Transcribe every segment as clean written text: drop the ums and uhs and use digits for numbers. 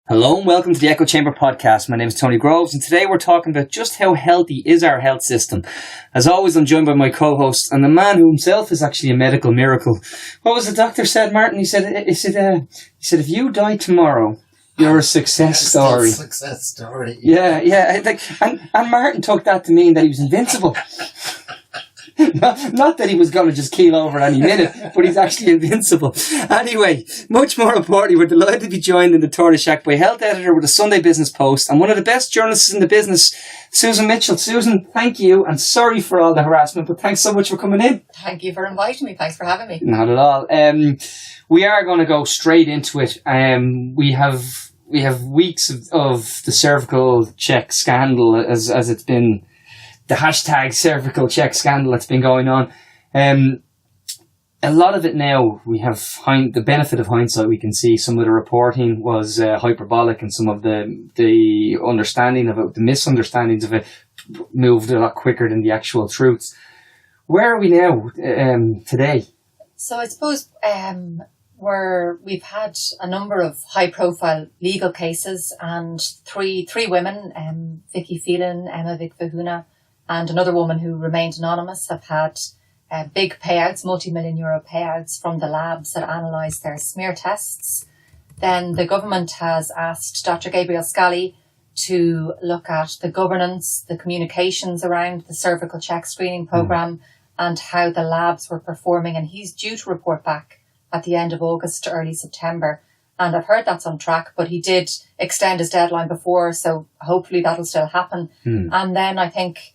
Hello and welcome to the EchoChamber podcast. My name is Tony Groves and today we're talking about just how healthy is our health system. As always, I'm joined by my co-host and the man who himself is actually a medical miracle. What was the doctor said, Martin? He said, if you die tomorrow, you're a success story. Success story. Yeah. And Martin took that to mean that he was invincible. Not that he was going to just keel over any minute, but he's actually invincible. Anyway, much more importantly, we're delighted to be joined in the Tortoise Shack by health editor with the Sunday Business Post and one of the best journalists in the business, Susan Mitchell. Susan, thank you, and sorry for all the harassment, but thanks so much for coming in. Thank you for inviting me. Thanks for having me. Not at all. We are going to go straight into it. We have weeks of the cervical check scandal as it's been. The hashtag Cervical Check Scandal that's been going on. A lot of it now, we have the benefit of hindsight. We can see some of the reporting was hyperbolic and some of the understanding of it, the misunderstandings of it moved a lot quicker than the actual truths. Where are we now today? So I suppose we've had a number of high-profile legal cases, and three women, Vicky Phelan, Emma Vic-Vahuna, and another woman who remained anonymous, have had big payouts, multi-million euro payouts from the labs that analysed their smear tests. Then the government has asked Dr. Gabriel Scally to look at the governance, the communications around the cervical check screening programme and how the labs were performing. And he's due to report back at the end of August to early September. And I've heard that's on track, but he did extend his deadline before, so hopefully that'll still happen. And then I think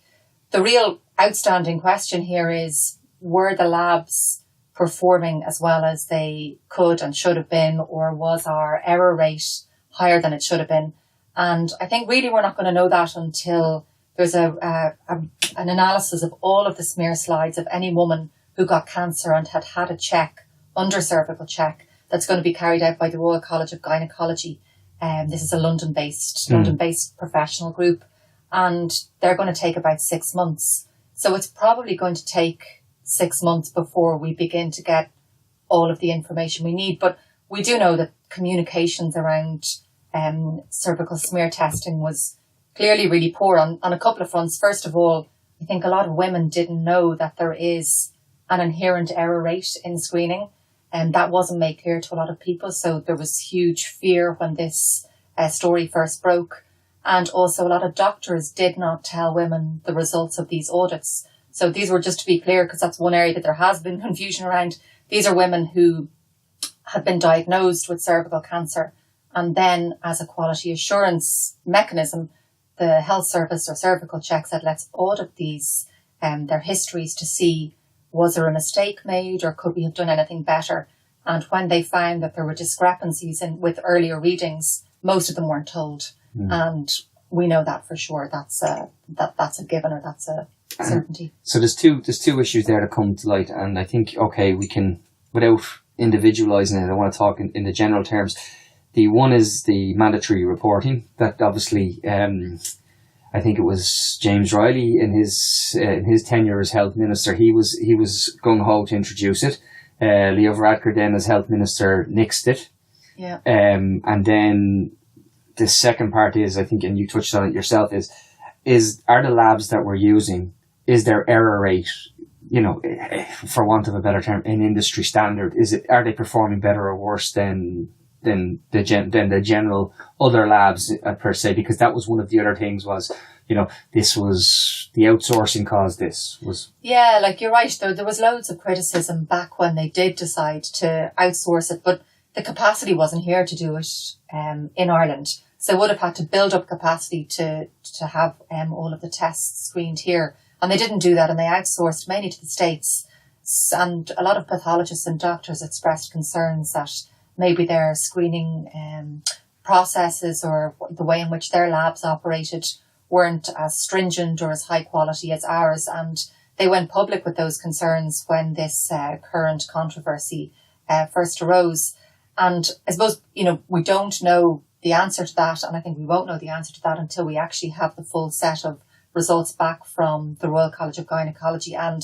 the real outstanding question here is, were the labs performing as well as they could and should have been, or was our error rate higher than it should have been? And I think really we're not going to know that until there's an analysis of all of the smear slides of any woman who got cancer and had a check under cervical check that's going to be carried out by the Royal College of Gynecology. This is a London-based professional group. And they're going to take about 6 months. So it's probably going to take 6 months before we begin to get all of the information we need. But we do know that communications around cervical smear testing was clearly really poor on a couple of fronts. First of all, I think a lot of women didn't know that there is an inherent error rate in screening, and that wasn't made clear to a lot of people. So there was huge fear when this story first broke. And also a lot of doctors did not tell women the results of these audits. So these were, just to be clear, because that's one area that there has been confusion around. These are women who have been diagnosed with cervical cancer. And then as a quality assurance mechanism, the health service or cervical check said, let's audit these, their histories to see, was there a mistake made or could we have done anything better? And when they found that there were discrepancies with earlier readings, most of them weren't told. And we know that for sure. That's a given, or that's a certainty. So there's two issues there that come to light, and I think we can, without individualising it, I want to talk in the general terms. The one is the mandatory reporting that obviously I think it was James Riley in his tenure as health minister, he was gung ho to introduce it. Leo Varadkar then as health minister nixed it. Yeah. And then the second part is, I think, and you touched on it yourself, is are the labs that we're using, is their error rate, for want of a better term, an industry standard? Are they performing better or worse than the general other labs per se? Because that was one of the other things was, this was the outsourcing caused this was. Yeah, like you're right. There was loads of criticism back when they did decide to outsource it, but the capacity wasn't here to do it in Ireland. So would have had to build up capacity to have all of the tests screened here. And they didn't do that, and they outsourced mainly to the States. And a lot of pathologists and doctors expressed concerns that maybe their screening processes or the way in which their labs operated weren't as stringent or as high quality as ours. And they went public with those concerns when this current controversy first arose. And I suppose, we don't know the answer to that. And I think we won't know the answer to that until we actually have the full set of results back from the Royal College of Gynecology and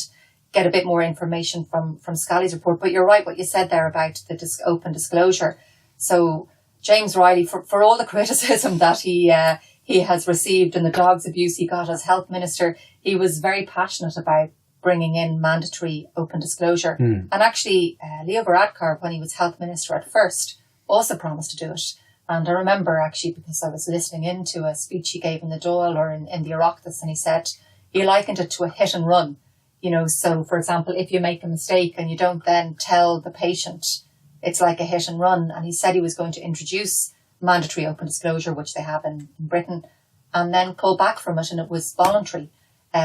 get a bit more information from Scally's report. But you're right, what you said there about the open disclosure. So James Riley, for all the criticism that he has received and the dog's abuse he got as health minister, he was very passionate about bringing in mandatory open disclosure. And actually, Leo Varadkar, when he was health minister at first, also promised to do it. And I remember actually, because I was listening into a speech he gave in the Dáil or in the Oireachtas, and he said he likened it to a hit and run. You know, so for example, if you make a mistake and you don't then tell the patient, it's like a hit and run. And he said he was going to introduce mandatory open disclosure, which they have in Britain, and then pull back from it, and it was voluntary.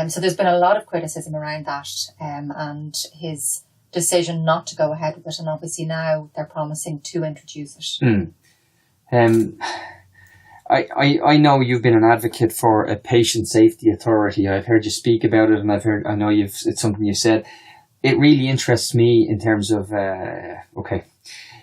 So there's been a lot of criticism around that, and his decision not to go ahead with it. And obviously now they're promising to introduce it. I know you've been an advocate for a patient safety authority. I've heard you speak about it, and I know it's something you said. It really interests me in terms of, okay,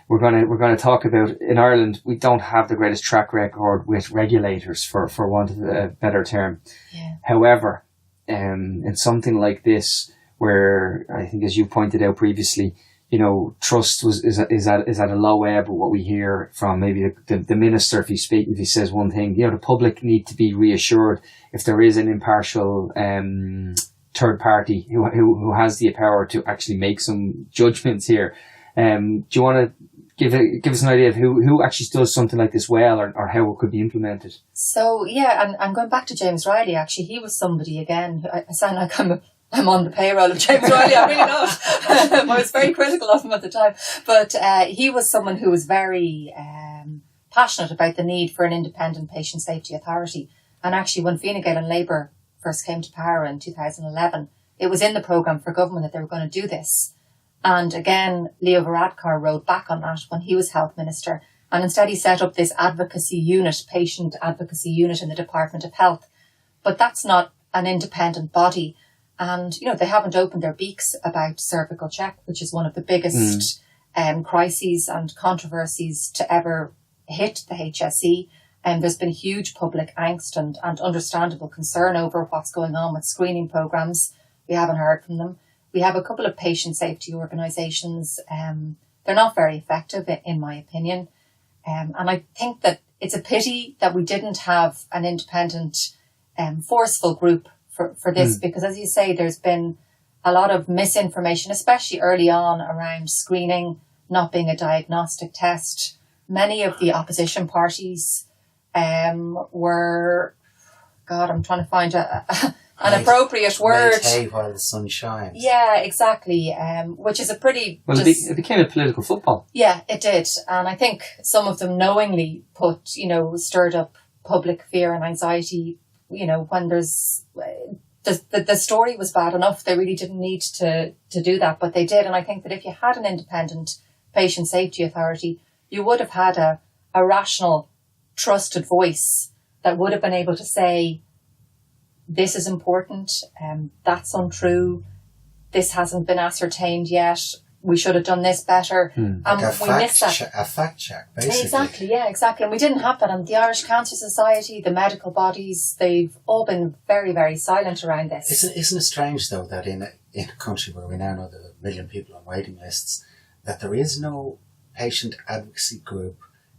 we're going to talk about, in Ireland, we don't have the greatest track record with regulators, for want of a better term. Yeah. However, in something like this, where I think, as you pointed out previously, you know, trust is at a low ebb. What we hear from maybe the minister, if he says one thing, you know, the public need to be reassured if there is an impartial third party who has the power to actually make some judgments here. Do you want to give us an idea of who actually does something like this well, or how it could be implemented? So yeah, and I'm going back to James Riley. Actually, he was somebody, again, I sound like I'm on the payroll of James Riley. I'm really not. I was very critical of him at the time. But he was someone who was very passionate about the need for an independent patient safety authority. And actually, when Fine Gael and Labour first came to power in 2011, it was in the programme for government that they were going to do this. And again, Leo Varadkar rode back on that when he was health minister. And instead he set up this advocacy unit, patient advocacy unit in the Department of Health. But that's not an independent body. And, you know, they haven't opened their beaks about cervical check, which is one of the biggest crises and controversies to ever hit the HSE. And there's been huge public angst and understandable concern over what's going on with screening programmes. We haven't heard from them. We have a couple of patient safety organisations. They're not very effective, in my opinion. And I think that it's a pity that we didn't have an independent, forceful group for this, because as you say, there's been a lot of misinformation, especially early on, around screening not being a diagnostic test. Many of the opposition parties were, God, I'm trying to find an appropriate word. Hay while the sun shines. Yeah, exactly. Which is a pretty... Well, it became a political football. Yeah, it did. And I think some of them knowingly stirred up public fear and anxiety, you know, when there's... The story was bad enough. They really didn't need to do that, but they did. And I think that if you had an independent patient safety authority, you would have had a rational, trusted voice that would have been able to say, this is important, that's untrue, this hasn't been ascertained yet, we should have done this better. Like we missed that. A fact check, basically. Exactly. And we didn't have that. And the Irish Cancer Society, the medical bodies, they've all been very, very silent around this. Isn't it strange, though, that in a country where we now know there are 1 million people on waiting lists, that there is no patient advocacy group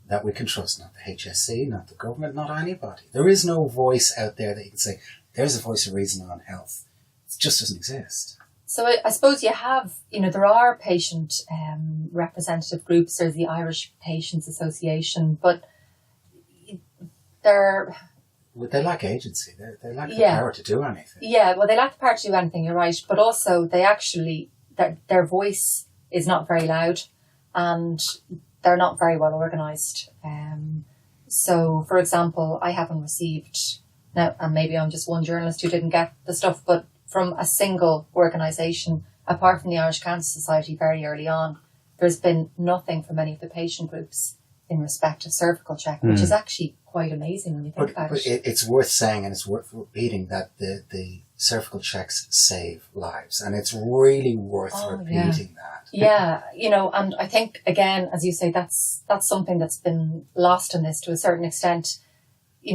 that we can trust, not the HSE, not the government, not anybody. There is no voice out there that you can say, there's a voice of reason on health. It just doesn't exist. So I suppose you have, there are patient representative groups. There's the Irish Patients Association, but they're... Well, they lack agency. They lack the power to do anything. Yeah, well, they lack the power to do anything, you're right. But also, they actually, their voice is not very loud, and they're not very well organised. So, for example, I haven't received... Now, and maybe I'm just one journalist who didn't get the stuff, but from a single organisation, apart from the Irish Cancer Society very early on, there's been nothing from any of the patient groups in respect of cervical check, which is actually quite amazing when you think about it. It's worth saying, and it's worth repeating, that the cervical checks save lives, and it's really worth repeating that. Yeah, and I think, again, as you say, that's something that's been lost in this to a certain extent.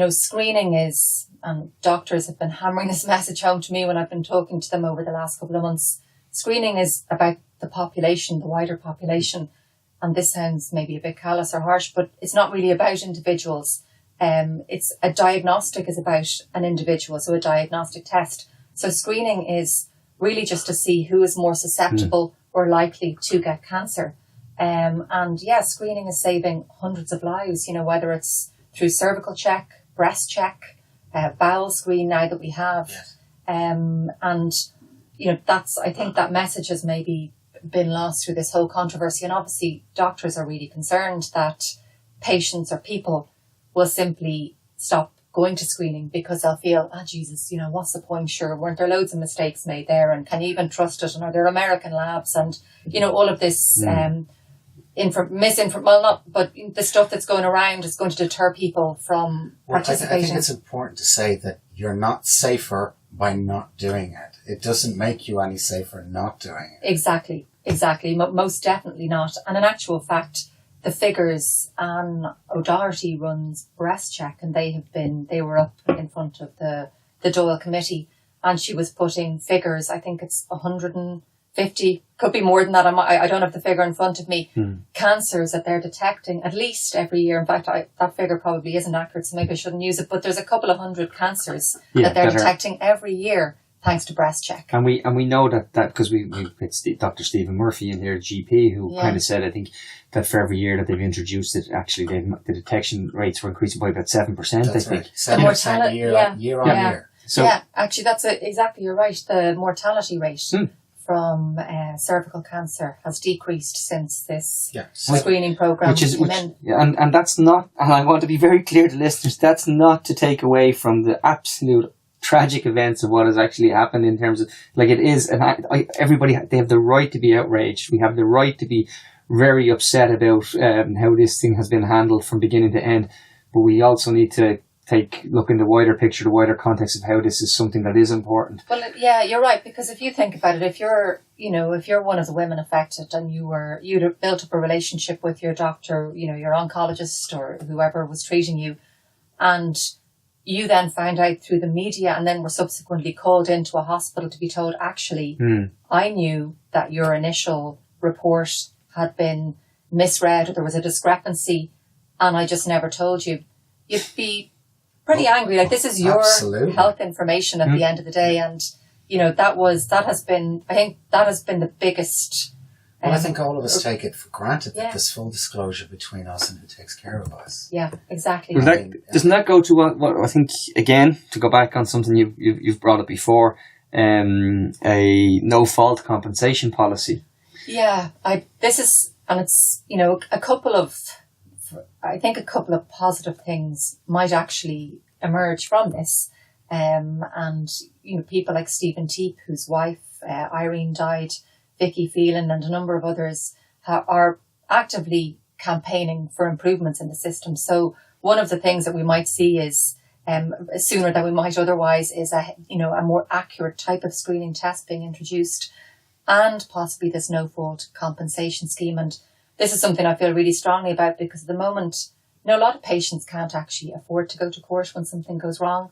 Screening is, and doctors have been hammering this message home to me when I've been talking to them over the last couple of months. Screening is about the population, the wider population. and this sounds maybe a bit callous or harsh, but it's not really about individuals. It's a diagnostic is about an individual, so a diagnostic test. So screening is really just to see who is more susceptible or likely to get cancer. And yeah, screening is saving hundreds of lives, whether it's through cervical check, breast check, bowel screen now that we have. Yes. And, I think that message has maybe been lost through this whole controversy. And obviously doctors are really concerned that patients or people will simply stop going to screening because they'll feel, Jesus, what's the point? Sure, weren't there loads of mistakes made there? And can you even trust it? And are there American labs? And, all of this but the stuff that's going around is going to deter people from participating. I think it's important to say that you're not safer by not doing it. It doesn't make you any safer not doing it. Exactly. Most definitely not. And in actual fact, the figures, Anne O'Doherty runs Breast Check, and they were up in front of the Doyle committee, and she was putting figures, I think it's 150, could be more than that. I don't have the figure in front of me. Cancers that they're detecting at least every year. In fact, that figure probably isn't accurate, so maybe I shouldn't use it, but there's a couple of hundred cancers that they're detecting every year, thanks to Breast Check. And we know that because we hit Dr. Stephen Murphy in here, GP, who kind of said, I think, that for every year that they've introduced it, actually the detection rates were increasing by about 7%. That's I think. Right. 7% year on year. So, actually, that's exactly, you're right. The mortality rate from cervical cancer has decreased since this screening program came in. And that's not, and I want to be very clear to listeners, that's not to take away from the absolute tragic events of what has actually happened in terms of, it is, and everybody, they have the right to be outraged. We have the right to be very upset about how this thing has been handled from beginning to end. But we also need to look in the wider picture, the wider context of how this is something that is important. Well, yeah, you're right, because if you think about it, if you're one of the women affected and you'd built up a relationship with your doctor, your oncologist or whoever was treating you, and you then found out through the media and then were subsequently called into a hospital to be told, actually, I knew that your initial report had been misread or there was a discrepancy and I just never told you. You'd be pretty angry. This is your health information at the end of the day. And, that has been the biggest. Well, I think all of us take it for granted that there's full disclosure between us and who takes care of us. Yeah, exactly. Well, doesn't that go to what I think, again, to go back on something you've brought up before, a no-fault compensation policy? Yeah, it's a couple of positive things might actually emerge from this. And people like Stephen Teep, whose wife, Irene, died, Vicky Phelan and a number of others are actively campaigning for improvements in the system. So one of the things that we might see is sooner than we might otherwise is a more accurate type of screening test being introduced, and possibly this no-fault compensation scheme. And this is something I feel really strongly about because at the moment, a lot of patients can't actually afford to go to court when something goes wrong.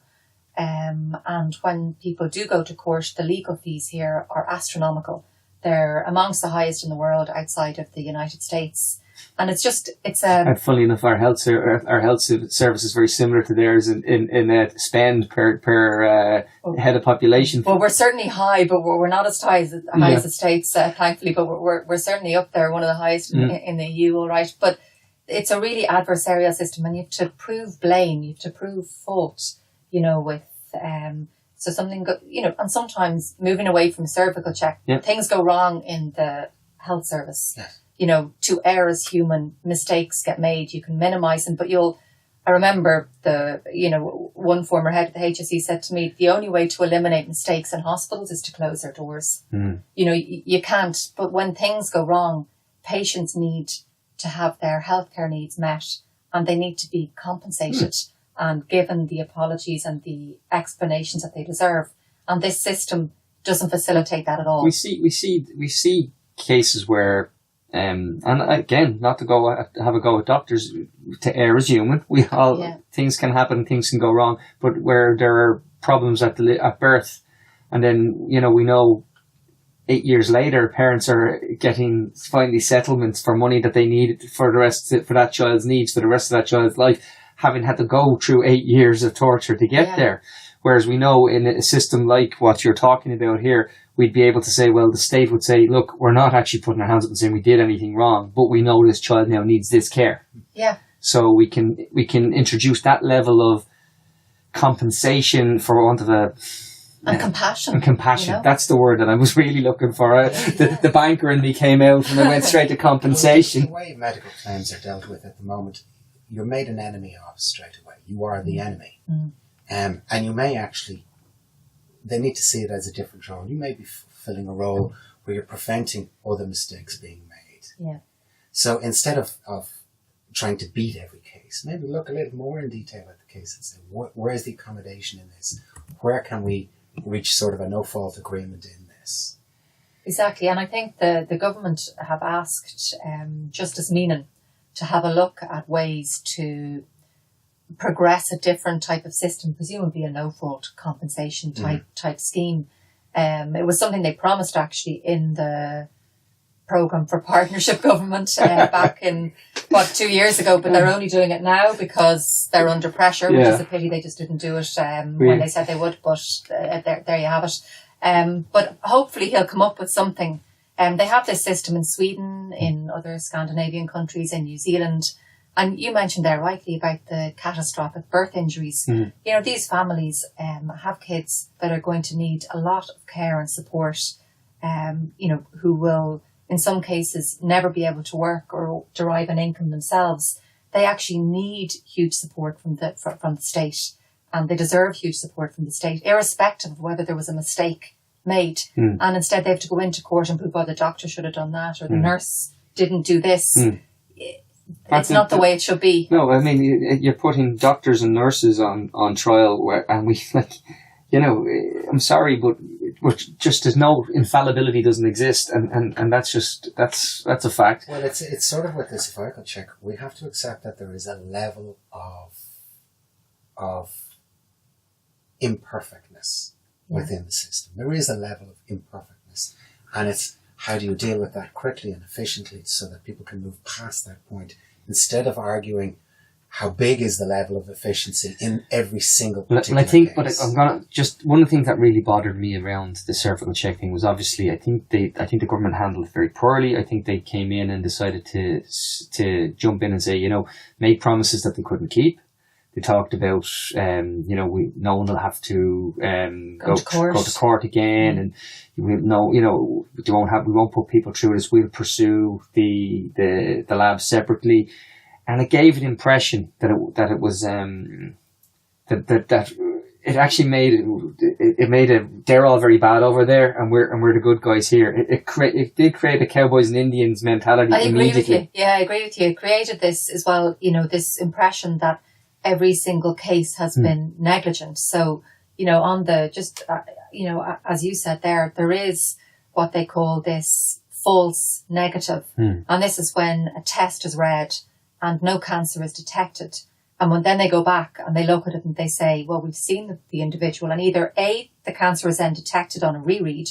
And when people do go to court, the legal fees here are astronomical. They're amongst the highest in the world outside of the United States. And and funnily enough, our health service is very similar to theirs in spend per head of population. Well, we're certainly high, but we're not as high as the States, thankfully, but we're certainly up there, one of the highest in the EU, all right. But it's a really adversarial system and you have to prove blame, you have to prove fault, with, so something, and sometimes moving away from cervical check, things go wrong in the health service. Yes. To err as human, mistakes get made, you can minimize them, but I remember one former head of the HSE said to me, the only way to eliminate mistakes in hospitals is to close their doors. You can't, but when things go wrong, patients need to have their healthcare needs met and they need to be compensated and given the apologies and the explanations that they deserve. And this system doesn't facilitate that at all. We see cases where, and again, not to have a go at doctors, to err as human. Things can happen, things can go wrong, but where there are problems at birth, and then we know 8 years later, parents are getting finally settlements for money that they need for that child's needs for the rest of that child's life, having had to go through 8 years of torture to get there. Whereas we know in a system like what you're talking about here, we'd be able to say, well, the state would say, look, we're not actually putting our hands up and saying we did anything wrong, but we know this child now needs this care. Yeah. So we can introduce that level of compensation, for want of a... And compassion. And compassion. You know? That's the word that I was really looking for. The banker in me came out and I went straight to compensation. The way medical claims are dealt with at the moment, you're made an enemy of straight away. You are the enemy. Mm. And you may actually, they need to see it as a different role. You may be fulfilling a role where you're preventing other mistakes being made. Yeah. So instead of trying to beat every case, maybe look a little more in detail at the case and say, where is the accommodation in this? Where can we reach sort of a no-fault agreement in this? Exactly. And I think the government have asked Justice Meenan to have a look at ways to progress a different type of system, presumably a no-fault compensation type scheme. It was something they promised actually in the programme for partnership government back in 2 years ago, but they're only doing it now because they're under pressure, which is a pity. They just didn't do it when they said they would, but there you have it. But hopefully he'll come up with something. They have this system in Sweden, in other Scandinavian countries, in New Zealand. And you mentioned there rightly about the catastrophic birth injuries. You know, these families have kids that are going to need a lot of care and support, you know, who will, in some cases, never be able to work or derive an income themselves. They actually need huge support from the state, and they deserve huge support from the state, irrespective of whether there was a mistake made. And instead they have to go into court and prove, oh, the doctor should have done that, or the nurse didn't do this. It's not the way it should be. No, I mean, you're putting doctors and nurses on trial, and we, like, you know, I'm sorry, but just there's no infallibility doesn't exist, and that's a fact. Well, it's sort of with the cervical check. We have to accept that there is a level of imperfectness within the system. There is a level of imperfectness, and it's how do you deal with that quickly and efficiently so that people can move past that point instead of arguing how big is the level of efficiency in every single particular case. But I'm gonna just one of the things that really bothered me around the cervical check thing was obviously I think the government handled it very poorly. I think they came in and decided to jump in and say, you know, make promises that they couldn't keep. They talked about, you know, no one will have to go to court again, and we won't put people through this. We'll pursue the lab separately, and it gave an impression that it was that it actually made they're all very bad over there, and we're the good guys here. It did create a cowboys and Indians mentality. I agree with you. Yeah, I agree with you. It created this as well. You know, this impression that every single case has been negligent. So, you know, you know, as you said there is what they call this false negative. And this is when a test is read and no cancer is detected. And then they go back and they look at it and they say, well, we've seen the individual, and either A, the cancer is then detected on a reread,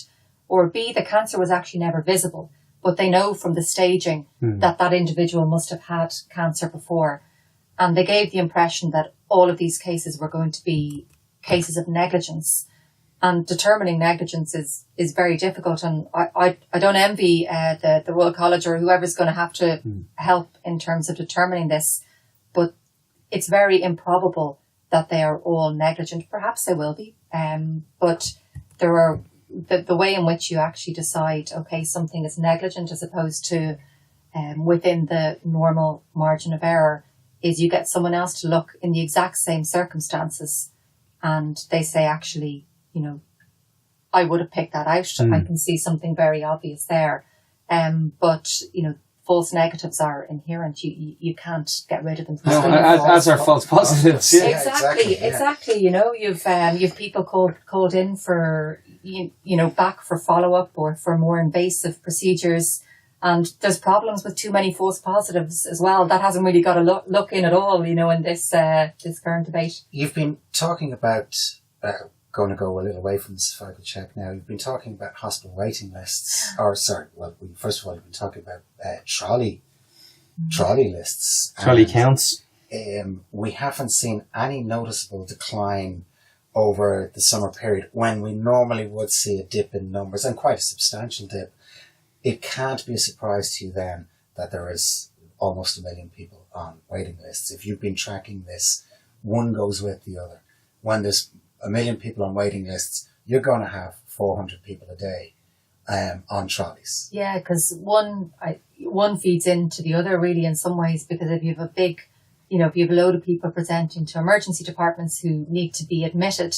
or B, the cancer was actually never visible. But they know from the staging that individual must have had cancer before. And they gave the impression that all of these cases were going to be cases of negligence. And determining negligence is very difficult. And I don't envy the Royal College or whoever's going to have to help in terms of determining this. But it's very improbable that they are all negligent. Perhaps they will be. But there are the way in which you actually decide, okay, something is negligent as opposed to within the normal margin of error, is you get someone else to look in the exact same circumstances and they say, actually, you know, I would have picked that out. I can see something very obvious there. But, you know, false negatives are inherent. You can't get rid of them. As are false positives. Yeah. Exactly. You know, you've people called in for, you know, back for follow-up or for more invasive procedures. And there's problems with too many false positives as well. That hasn't really got a look in at all, you know, in this current debate. You've been talking about going to go a little away from the cervical check now. You've been talking about hospital waiting lists, first of all, you've been talking about trolley lists. Trolley counts. We haven't seen any noticeable decline over the summer period when we normally would see a dip in numbers, and quite a substantial dip. It can't be a surprise to you then that there is almost 1 million people on waiting lists. If you've been tracking this, one goes with the other. When there's 1 million people on waiting lists, you're going to have 400 people a day on trolleys. Yeah, because one feeds into the other really in some ways, because if you have if you have a load of people presenting to emergency departments who need to be admitted,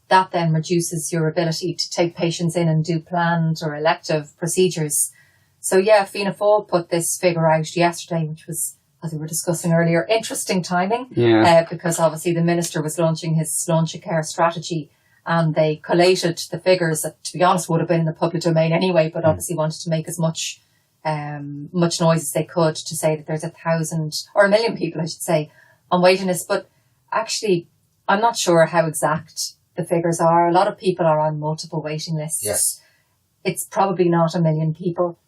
that then reduces your ability to take patients in and do planned or elective procedures. So yeah, Fianna Fáil put this figure out yesterday, which was, as we were discussing earlier, interesting timing. Yeah. Because obviously the minister was launching his Launch Care strategy, and they collated the figures that, to be honest, would have been in the public domain anyway, but obviously wanted to make as much noise as they could to say that there's 1,000 or 1 million people, I should say, on waiting lists. But actually, I'm not sure how exact the figures are. A lot of people are on multiple waiting lists. Yes. It's probably not 1 million people.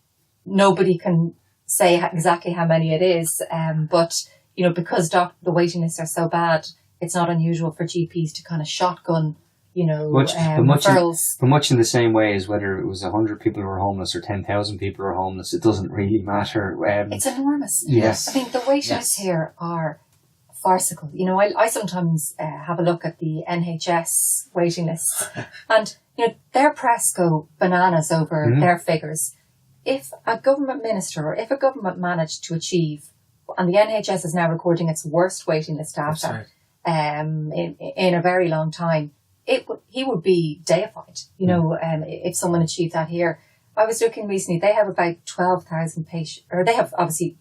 Nobody can say exactly how many it is. But, because the waiting lists are so bad, it's not unusual for GPs to kind of shotgun, referrals. But much in the same way as whether it was 100 people who were homeless or 10,000 people who are homeless, it doesn't really matter. It's enormous. Yes. I mean, the waiting lists here are farcical. I sometimes have a look at the NHS waiting lists, and their press go bananas over their figures. If a government minister or if a government managed to achieve, and the NHS is now recording its worst waiting list data in a very long time, he would be deified. If someone achieved that here. I was looking recently; they have about 12,000 patients, or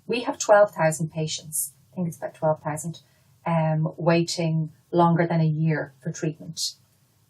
we have 12,000 patients. I think it's about 12,000 waiting longer than a year for treatment.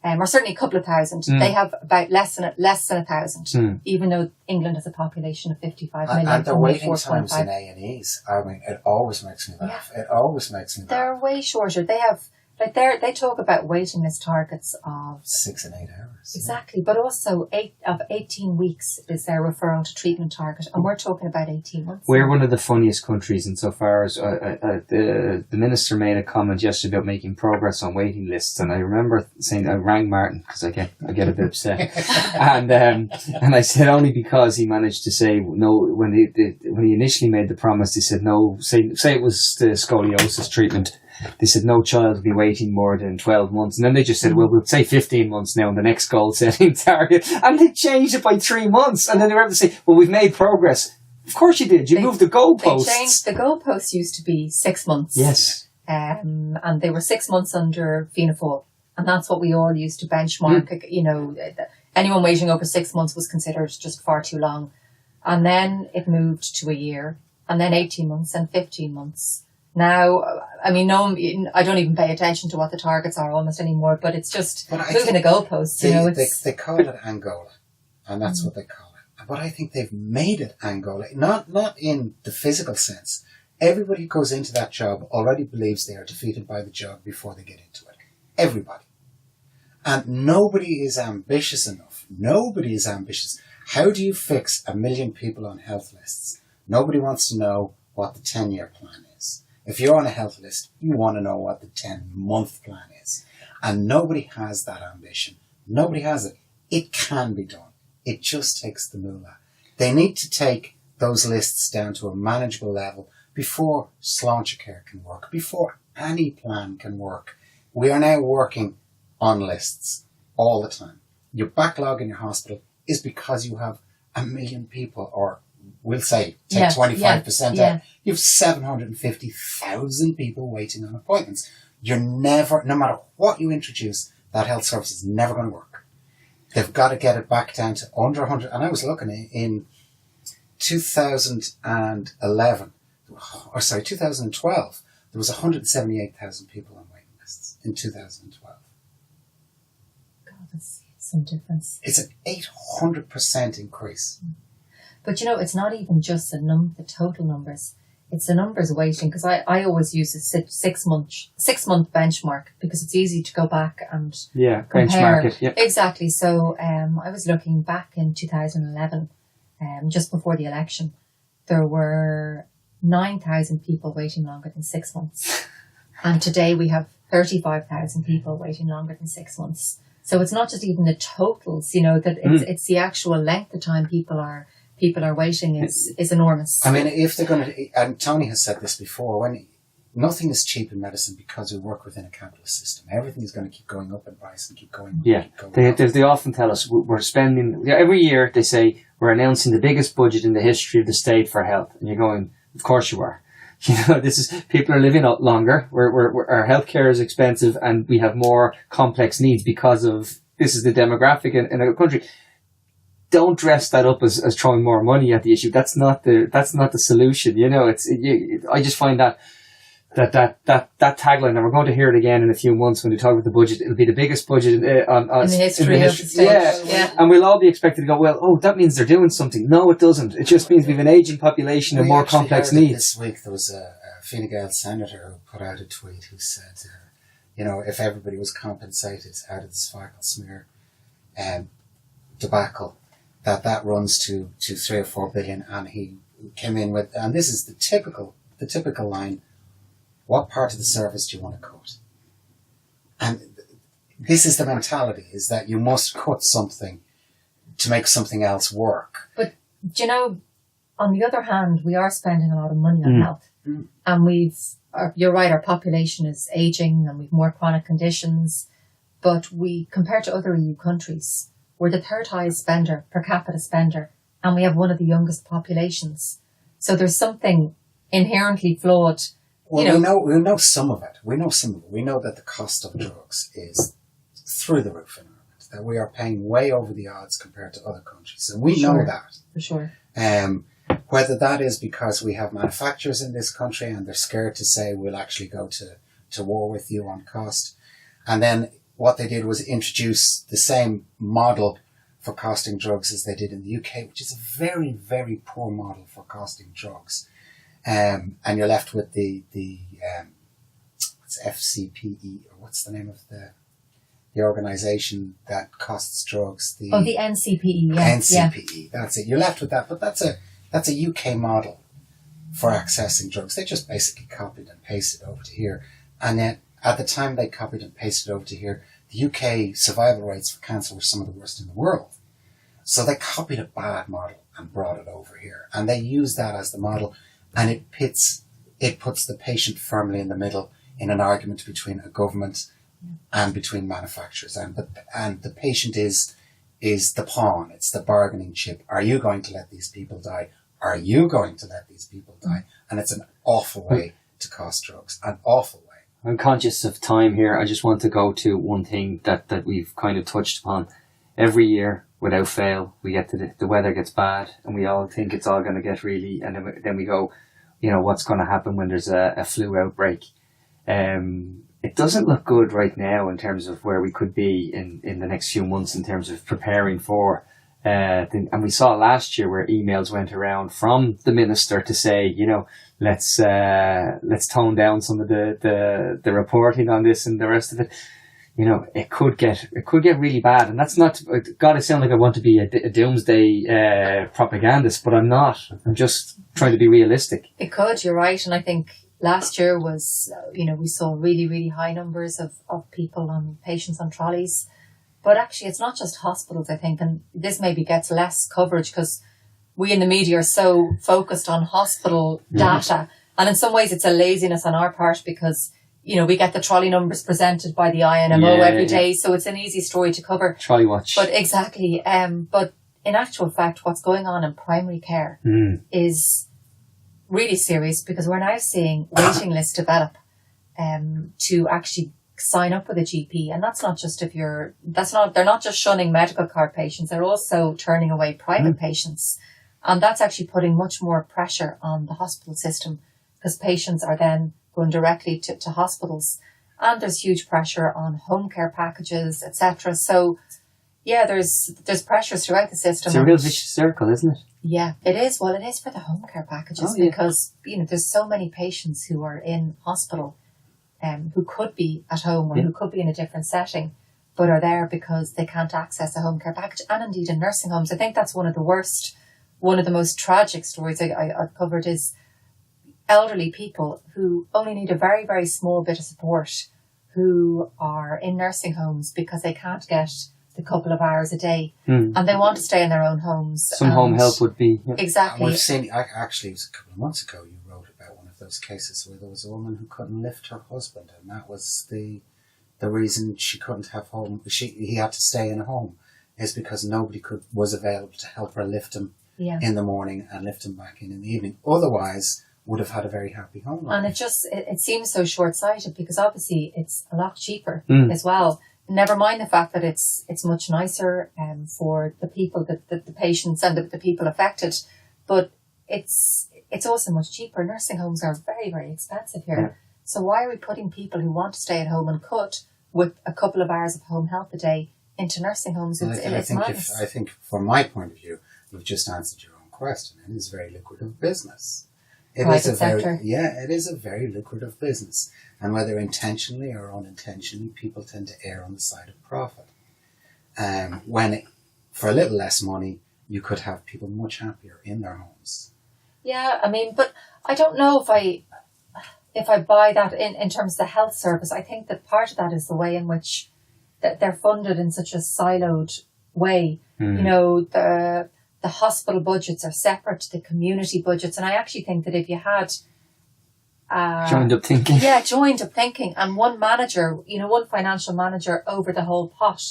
Or certainly a couple of thousand. They have about less than 1,000, even though England has a population of 55 million. And the waiting times in A&Es, I mean, it always makes me laugh. Yeah. It always makes me laugh. They're way shorter. They have, they talk about waiting list targets of 6 and 8 hours. Exactly. But also 18 weeks is their referral to treatment target. And we're talking about 18 months. We're one of the funniest countries insofar as the minister made a comment yesterday about making progress on waiting lists, and I remember saying, I rang Martin because I get a bit upset, and I said only because he managed to say no when he initially made the promise. He said no. Say it was the scoliosis treatment. They said no child will be waiting more than 12 months. And then they just said, well, we'll say 15 months now in the next goal setting target. And they changed it by 3 months. And then they were able to say, well, we've made progress. Of course you did. You moved the goalposts. They changed. The goalposts used to be 6 months. Yes. And they were 6 months under Fianna Fáil. And that's what we all used to benchmark. Anyone waiting over 6 months was considered just far too long. And then it moved to a year. And then 18 months and 15 months. Now, I mean, no, I don't even pay attention to what the targets are almost anymore, but it's just moving the goalposts. They call it Angola, and that's what they call it. But I think they've made it Angola, not in the physical sense. Everybody who goes into that job already believes they are defeated by the job before they get into it. Everybody. And nobody is ambitious enough. Nobody is ambitious. How do you fix 1 million people on health lists? Nobody wants to know what the 10-year plan is. If you're on a health list, you want to know what the 10-month plan is. And nobody has that ambition. Nobody has it. It can be done. It just takes the moolah. They need to take those lists down to a manageable level before Sláinte Care can work, before any plan can work. We are now working on lists all the time. Your backlog in your hospital is because you have 1 million people, or we'll say, take 25% out. You have 750,000 people waiting on appointments. You're never, no matter what you introduce, that health service is never going to work. They've got to get it back down to under 100. And I was looking in 2011, 2012, there was 178,000 people on waiting lists in 2012. God, that's some difference. It's an 800% increase. But it's not even just the total numbers. it's a numbers waiting, because I always use a 6 month benchmark, because it's easy to go back and compare. Benchmark it. Yeah. Exactly. So I was looking back in 2011, just before the election, there were 9,000 people waiting longer than 6 months. And today we have 35,000 people waiting longer than 6 months. So it's not just even the totals, that it's the actual length of time people are waiting is enormous. I mean, if they're going to, and Tony has said this before, when nothing is cheap in medicine because we work within a capitalist system. Everything is going to keep going up in price and keep going up. Yeah, they often tell us we're spending, every year they say we're announcing the biggest budget in the history of the state for health. And you're going, of course you are. People are living out longer. Our healthcare is expensive, and we have more complex needs because of this is the demographic in a country. Don't dress that up as throwing more money at the issue. That's not the solution. I just find that tagline, and we're going to hear it again in a few months when we talk about the budget. It'll be the biggest budget in the history of the state. Yeah. And we'll all be expected to go, well, that means they're doing something. No, it doesn't. It just means we have an aging population and more complex needs. This week there was a Fine Gael senator who put out a tweet who said, if everybody was compensated out of the cervical smear debacle, that runs to 3 or 4 billion, and he came in with, and this is the typical line: what part of the service do you want to cut? And this is the mentality, is that you must cut something to make something else work. But, on the other hand, we are spending a lot of money on health. And you're right, our population is aging and we've more chronic conditions. But compared to other EU countries, we're the third highest spender, per capita spender, and we have one of the youngest populations. So there's something inherently flawed. Well, we know some of it. We know that the cost of drugs is through the roof in Ireland, that we are paying way over the odds compared to other countries. And we know that. For sure. Whether that is because we have manufacturers in this country and they're scared to say we'll actually go to war with you on cost. And then what they did was introduce the same model for costing drugs as they did in the UK, which is a very, very poor model for costing drugs. And you're left with the what's FCPE, or what's the name of the organisation that costs drugs? The NCPE. Yeah. NCPE, that's it. You're left with that, but that's a UK model for accessing drugs. They just basically copied and pasted over to here. And then at the time they copied and pasted over to here, the UK survival rates for cancer were some of the worst in the world. So they copied a bad model and brought it over here. And they used that as the model, and it puts the patient firmly in the middle in an argument between a government and between manufacturers. And the patient is the pawn. It's the bargaining chip. Are you going to let these people die? Are you going to let these people die? And it's an awful way to cost drugs. An awful way. I'm conscious of time here. I just want to go to one thing that we've kind of touched upon. Every year, without fail, we get to the weather gets bad, and we all think it's all going to get really, and then we go, what's going to happen when there's a flu outbreak? It doesn't look good right now in terms of where we could be in the next few months in terms of preparing for. And we saw last year where emails went around from the minister to say, let's tone down some of the reporting on this and the rest of it. It could get really bad, and that's not. God, I sound like I want to be a doomsday propagandist, but I'm not. I'm just trying to be realistic. It could. You're right, and I think last year was, we saw really, really high numbers of people patients on trolleys. But actually, it's not just hospitals, I think, and this maybe gets less coverage because we in the media are so focused on hospital data. And in some ways, it's a laziness on our part because, we get the trolley numbers presented by the INMO every day. So it's an easy story to cover. Trolley watch. But exactly. But in actual fact, what's going on in primary care is really serious because we're now seeing waiting lists develop to actually sign up with a GP. And that's not just they're not just shunning medical card patients, they're also turning away private patients. And that's actually putting much more pressure on the hospital system because patients are then going directly to hospitals. And there's huge pressure on home care packages, etc. So, yeah, there's pressures throughout the system. It's a real vicious circle, isn't it? Yeah, it is. Well, it is for the home care packages because, there's so many patients who are in hospital who could be at home or who could be in a different setting, but are there because they can't access a home care package, and indeed in nursing homes. I think that's one of the most tragic stories I've covered is elderly people who only need a very, very small bit of support, who are in nursing homes because they can't get the couple of hours a day and they want to stay in their own homes. Some home help would be. Yeah. Exactly. We've seen, actually, it was a couple of months ago, you wrote about one of those cases where there was a woman who couldn't lift her husband, and that was the reason she couldn't have home. He had to stay in a home, is because nobody was available to help her lift him in the morning and lift him back in the evening. Otherwise, would have had a very happy home life. And it seems so short-sighted because obviously it's a lot cheaper as well. Never mind the fact that it's much nicer for the people, the patients and the people affected, but it's also much cheaper. Nursing homes are very, very expensive here. Yeah. So why are we putting people who want to stay at home and could with a couple of hours of home help a day into nursing homes? I think from my point of view, you've just answered your own question. It is a very lucrative business. It is a very lucrative business. And whether intentionally or unintentionally, people tend to err on the side of profit. For a little less money, you could have people much happier in their homes. Yeah, I mean, but I don't know if I buy that in terms of the health service. I think that part of that is the way in which they're funded in such a siloed way. The hospital budgets are separate to the community budgets. And I actually think that if you had... joined up thinking. Yeah, joined up thinking. And one manager, one financial manager over the whole pot,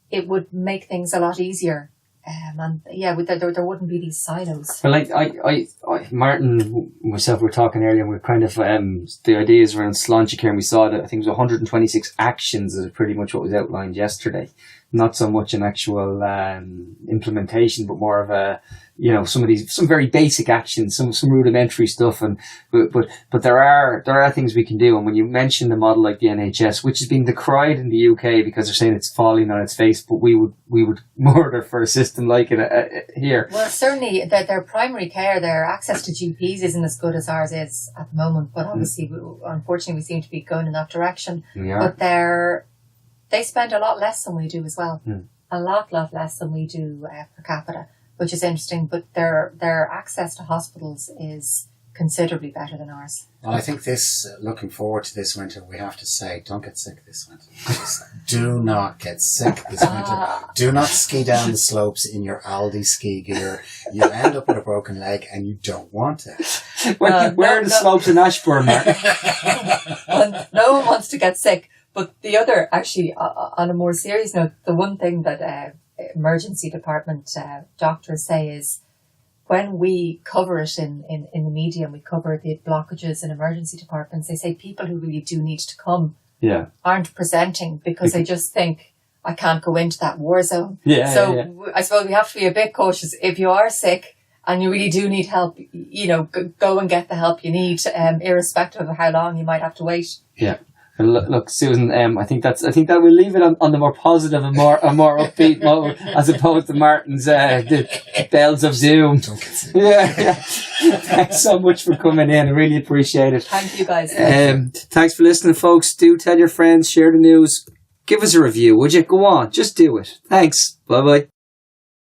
it would make things a lot easier. There wouldn't be these silos. Well, I Martin, myself, we were talking earlier, and we kind of, the ideas around Sláinte Care, and we saw that I think it was 126 actions is pretty much what was outlined yesterday. Not so much an actual implementation, but more of a, some very basic actions, some rudimentary stuff, but there are things we can do. And when you mention the model like the NHS, which is being decried in the UK because they're saying it's falling on its face, but we would murder for a system like it here. Well, certainly their primary care, their access to GPs isn't as good as ours is at the moment. But obviously, unfortunately, we seem to be going in that direction. But they spend a lot less than we do as well. A lot less than we do per capita, which is interesting. But their access to hospitals is considerably better than ours. Well, I think looking forward to this winter, we have to say, don't get sick this winter. Do not get sick this winter. Do not ski down the slopes in your Aldi ski gear. You end up with a broken leg and you don't want it. Where are the slopes in Ashbourne, Mark? Well, no one wants to get sick. But the other, actually, on a more serious note, the one thing that emergency department doctors say is when we cover it in the media and we cover the blockages in emergency departments, they say people who really do need to come aren't presenting because they just think, I can't go into that war zone. I suppose we have to be a bit cautious. If you are sick and you really do need help, go and get the help you need, irrespective of how long you might have to wait. Yeah. Look, Susan, I think that we'll leave it on the more positive and more upbeat mode as opposed to Martin's the bells of doom. Yeah. Thanks so much for coming in. I really appreciate it. Thank you, guys. Thanks for listening, folks. Do tell your friends, share the news, give us a review, would you? Go on, just do it. Thanks. Bye bye.